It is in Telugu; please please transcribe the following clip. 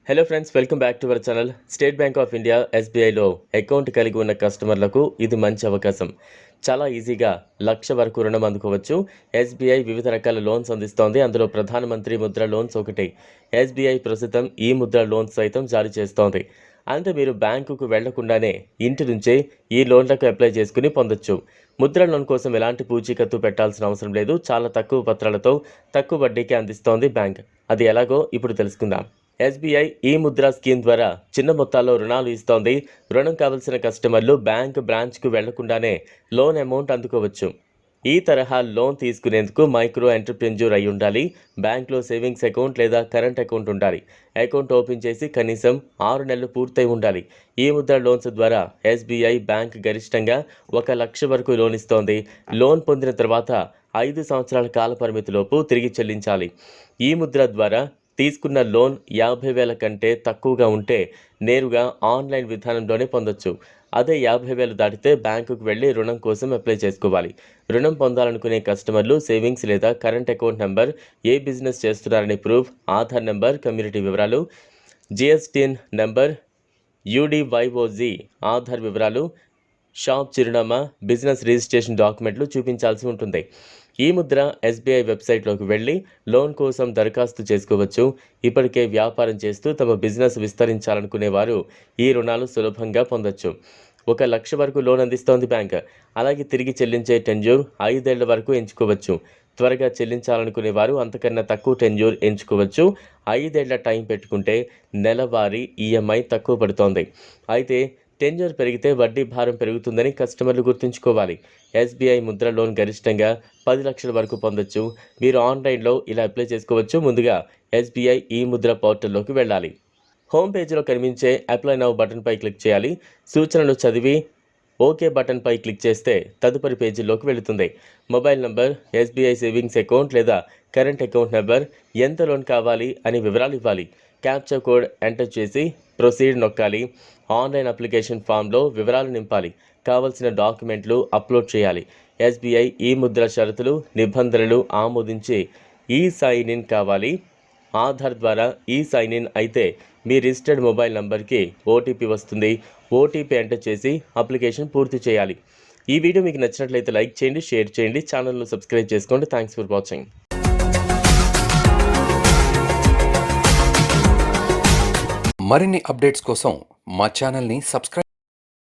Hello friends, welcome back to our channel. State Bank of India ఎస్బీఐలో అకౌంట్ కలిగి ఉన్న కస్టమర్లకు ఇది మంచి అవకాశం. చాలా ఈజీగా 1,00,000 వరకు రుణం అందుకోవచ్చు. ఎస్బీఐ వివిధ రకాల లోన్స్ అందిస్తోంది. అందులో ప్రధానమంత్రి ముద్ర లోన్స్ ఒకటి. ఎస్బీఐ ప్రస్తుతం ఈ ముద్ర లోన్స్ సైతం జారీ చేస్తోంది. అంటే మీరు బ్యాంకుకు వెళ్లకుండానే ఇంటి నుంచే ఈ లోన్లకు అప్లై చేసుకుని పొందొచ్చు. ముద్ర లోన్ కోసం ఎలాంటి పూచీకత్తు పెట్టాల్సిన అవసరం లేదు. చాలా తక్కువ పత్రాలతో తక్కువ వడ్డీకి అందిస్తోంది బ్యాంక్. అది ఎలాగో ఇప్పుడు తెలుసుకుందాం. ఎస్బీఐ ఈ ముద్ర స్కీమ్ ద్వారా చిన్న మొత్తాల్లో రుణాలు ఇస్తోంది. రుణం కావలసిన కస్టమర్లు బ్యాంక్ బ్రాంచ్కు వెళ్లకుండానే లోన్ అమౌంట్ అందుకోవచ్చు. ఈ తరహా లోన్ తీసుకునేందుకు మైక్రో ఎంటర్ప్రెన్యూర్ అయి ఉండాలి. బ్యాంక్లో సేవింగ్స్ అకౌంట్ లేదా కరెంట్ అకౌంట్ ఉండాలి. అకౌంట్ ఓపెన్ చేసి కనీసం 6 నెలలు పూర్తయి ఉండాలి. ఈ ముద్ర లోన్స్ ద్వారా ఎస్బీఐ బ్యాంక్ గరిష్టంగా 1,00,000 వరకు లోన్ ఇస్తోంది. లోన్ పొందిన తర్వాత 5 సంవత్సరాల కాల పరిమితిలోపు తిరిగి చెల్లించాలి. ఈ ముద్ర ద్వారా తీసుకున్న లోన్ 50,000 కంటే తక్కువగా ఉంటే నేరుగా ఆన్లైన్ విధానంలోనే పొందొచ్చు. అదే 50,000 దాటితే బ్యాంకుకు వెళ్ళి రుణం కోసం అప్లై చేసుకోవాలి. రుణం పొందాలనుకునే కస్టమర్లు సేవింగ్స్ లేదా కరెంట్ అకౌంట్ నెంబర్, ఏ బిజినెస్ చేస్తున్నారనే ప్రూఫ్, ఆధార్ నెంబర్, కమ్యూనిటీ వివరాలు, జిఎస్టిఎన్ నెంబర్, యూడివైఓజీ ఆధార్ వివరాలు, షాప్ చిరునామా, బిజినెస్ రిజిస్ట్రేషన్ డాక్యుమెంట్లు చూపించాల్సి ఉంటుంది. ఈ ముద్ర ఎస్బీఐ వెబ్సైట్లోకి వెళ్ళి లోన్ కోసం దరఖాస్తు చేసుకోవచ్చు. ఇప్పటికే వ్యాపారం చేస్తూ తమ బిజినెస్ విస్తరించాలనుకునే వారు ఈ రుణాలు సులభంగా పొందొచ్చు. 1,00,000 వరకు లోన్ అందిస్తోంది బ్యాంక్. అలాగే తిరిగి చెల్లించే టెన్యూర్ 5 ఏళ్ల వరకు ఎంచుకోవచ్చు. త్వరగా చెల్లించాలనుకునే వారు అంతకన్నా తక్కువ టెన్యూర్ ఎంచుకోవచ్చు. 5 ఏళ్ల టైం పెట్టుకుంటే నెలవారీ ఈఎంఐ తక్కువ పడుతోంది. అయితే టెన్యూర్ పెరిగితే వడ్డీ భారం పెరుగుతుందని కస్టమర్లు గుర్తుంచుకోవాలి. ఎస్బీఐ ముద్ర లోన్ గరిష్టంగా 10 లక్షల వరకు పొందొచ్చు. మీరు ఆన్లైన్లో ఇలా అప్లై చేసుకోవచ్చు. ముందుగా ఎస్బీఐ ఈ ముద్ర పోర్టల్లోకి వెళ్ళాలి. హోమ్ పేజీలో కనిపించే అప్లై నౌ బటన్పై క్లిక్ చేయాలి. సూచనలు చదివి ఓకే బటన్పై క్లిక్ చేస్తే తదుపరి పేజీలోకి వెళుతుంది. Mobile number, SBI savings account లేదా కరెంట్ అకౌంట్ నెంబర్, ఎంత లోన్ కావాలి అని వివరాలు ఇవ్వాలి. క్యాప్చా కోడ్ ఎంటర్ చేసి ప్రొసీడ్ నొక్కాలి. ఆన్లైన్ అప్లికేషన్ ఫామ్లో వివరాలు నింపాలి. కావలసిన డాక్యుమెంట్లు అప్లోడ్ చేయాలి. ఎస్బీఐ ఈ ముద్ర షరతులు, నిబంధనలు ఆమోదించి ఈ సైన్ ఇన్ కావాలి. ఆధార్ ద్వారా ఈ సైన్ ఇన్ అయితే మీ రిజిస్టర్డ్ మొబైల్ నంబర్కి ఓటీపీ వస్తుంది. ఓటీపీ ఎంటర్ చేసి అప్లికేషన్ పూర్తి చేయాలి. ఈ వీడియో మీకు నచ్చినట్లయితే లైక్ చేయండి, షేర్ చేయండి, ఛానల్ను సబ్స్క్రైబ్ చేసుకోండి. Thanks for watching. మరిన్ని అప్డేట్స్ కోసం మా ఛానల్ని సబ్స్క్రైబ్